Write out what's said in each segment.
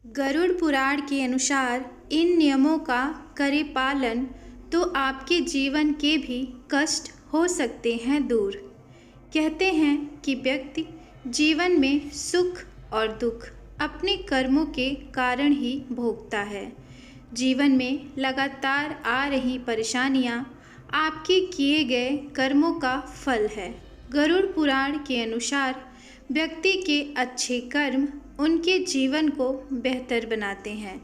गरुड़ पुराण के अनुसार इन नियमों का करें पालन तो आपके जीवन के भी कष्ट हो सकते हैं दूर। कहते हैं कि व्यक्ति जीवन में सुख और दुख अपने कर्मों के कारण ही भोगता है। जीवन में लगातार आ रही परेशानियां आपके किए गए कर्मों का फल है। गरुड़ पुराण के अनुसार व्यक्ति के अच्छे कर्म उनके जीवन को बेहतर बनाते हैं,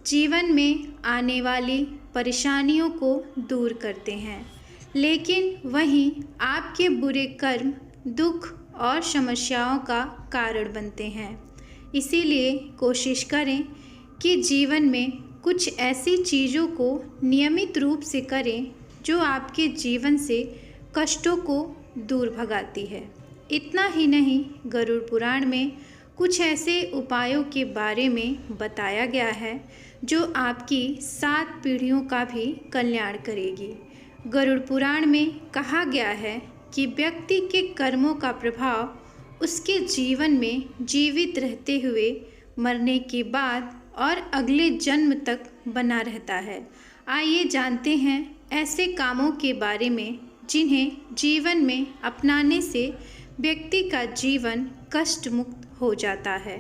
जीवन में आने वाली परेशानियों को दूर करते हैं। लेकिन वहीं आपके बुरे कर्म दुख और समस्याओं का कारण बनते हैं। इसीलिए कोशिश करें कि जीवन में कुछ ऐसी चीज़ों को नियमित रूप से करें जो आपके जीवन से कष्टों को दूर भगाती है। इतना ही नहीं, गरुड़ पुराण में कुछ ऐसे उपायों के बारे में बताया गया है जो आपकी 7 पीढ़ियों का भी कल्याण करेगी। गरुड़ पुराण में कहा गया है कि व्यक्ति के कर्मों का प्रभाव उसके जीवन में जीवित रहते हुए, मरने के बाद और अगले जन्म तक बना रहता है। आइए जानते हैं ऐसे कामों के बारे में जिन्हें जीवन में अपनाने से व्यक्ति का जीवन कष्ट मुक्त हो जाता है।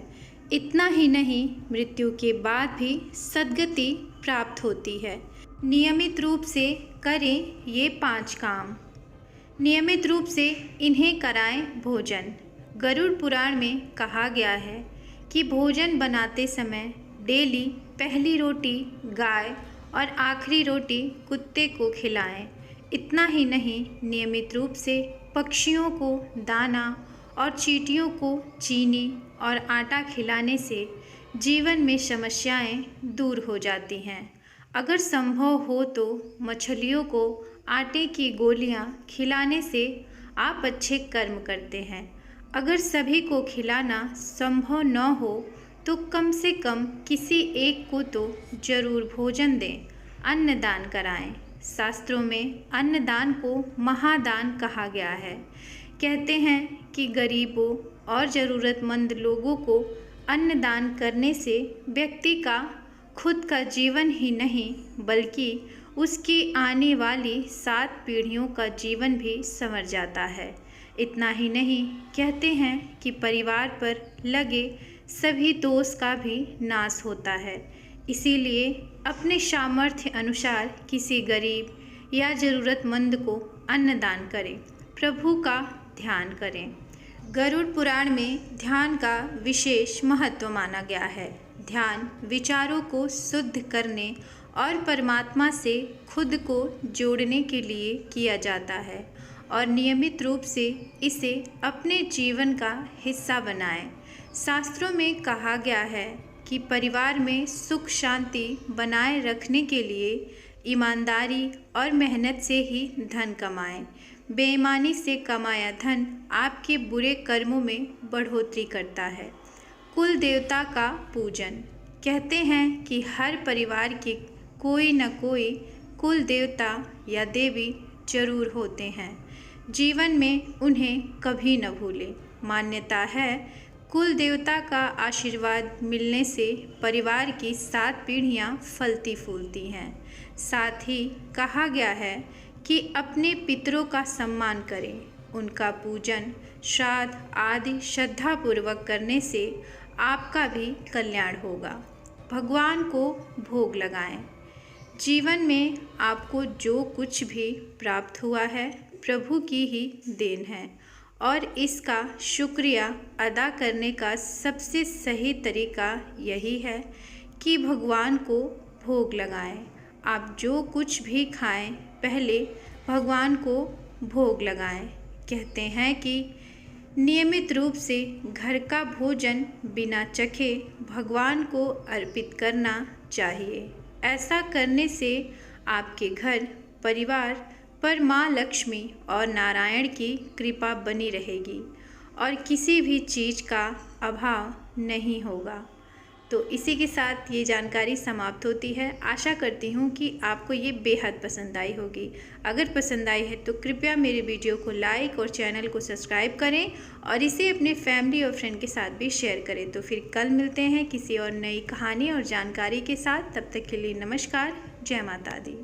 इतना ही नहीं, मृत्यु के बाद भी सद्गति प्राप्त होती है। नियमित रूप से करें ये 5 काम। नियमित रूप से इन्हें कराएं भोजन। गरुड़ पुराण में कहा गया है कि भोजन बनाते समय डेली पहली रोटी गाय और आखिरी रोटी कुत्ते को खिलाएं। इतना ही नहीं, नियमित रूप से पक्षियों को दाना और चींटियों को चीनी और आटा खिलाने से जीवन में समस्याएं दूर हो जाती हैं। अगर संभव हो तो मछलियों को आटे की गोलियां खिलाने से आप अच्छे कर्म करते हैं। अगर सभी को खिलाना संभव न हो तो कम से कम किसी एक को तो जरूर भोजन दें, अन्नदान कराएं। शास्त्रों में अन्नदान को महादान कहा गया है। कहते हैं कि गरीबों और ज़रूरतमंद लोगों को अन्नदान करने से व्यक्ति का खुद का जीवन ही नहीं बल्कि उसकी आने वाली 7 पीढ़ियों का जीवन भी संवर जाता है। इतना ही नहीं, कहते हैं कि परिवार पर लगे सभी दोष का भी नाश होता है। इसीलिए अपने सामर्थ्य अनुसार किसी गरीब या ज़रूरतमंद को अन्नदान करें, प्रभु का ध्यान करें। गरुड़ पुराण में ध्यान का विशेष महत्व माना गया है। ध्यान विचारों को शुद्ध करने और परमात्मा से खुद को जोड़ने के लिए किया जाता है और नियमित रूप से इसे अपने जीवन का हिस्सा बनाएं। शास्त्रों में कहा गया है कि परिवार में सुख शांति बनाए रखने के लिए ईमानदारी और मेहनत से ही धन कमाएं। बेईमानी से कमाया धन आपके बुरे कर्मों में बढ़ोतरी करता है। कुल देवता का पूजन। कहते हैं कि हर परिवार के कोई न कोई कुल देवता या देवी जरूर होते हैं। जीवन में उन्हें कभी न भूलें। मान्यता है कुल देवता का आशीर्वाद मिलने से परिवार की 7 पीढ़ियां फलती फूलती हैं। साथ ही कहा गया है कि अपने पितरों का सम्मान करें। उनका पूजन श्राद्ध आदि श्रद्धापूर्वक करने से आपका भी कल्याण होगा। भगवान को भोग लगाएं। जीवन में आपको जो कुछ भी प्राप्त हुआ है प्रभु की ही देन है और इसका शुक्रिया अदा करने का सबसे सही तरीका यही है कि भगवान को भोग लगाएं। आप जो कुछ भी खाएं पहले भगवान को भोग लगाएं। कहते हैं कि नियमित रूप से घर का भोजन बिना चखे भगवान को अर्पित करना चाहिए। ऐसा करने से आपके घर परिवार पर माँ लक्ष्मी और नारायण की कृपा बनी रहेगी और किसी भी चीज़ का अभाव नहीं होगा। तो इसी के साथ ये जानकारी समाप्त होती है। आशा करती हूँ कि आपको ये बेहद पसंद आई होगी। अगर पसंद आई है तो कृपया मेरे वीडियो को लाइक और चैनल को सब्सक्राइब करें और इसे अपने फैमिली और फ्रेंड के साथ भी शेयर करें। तो फिर कल मिलते हैं किसी और नई कहानी और जानकारी के साथ। तब तक के लिए नमस्कार। जय माता दी।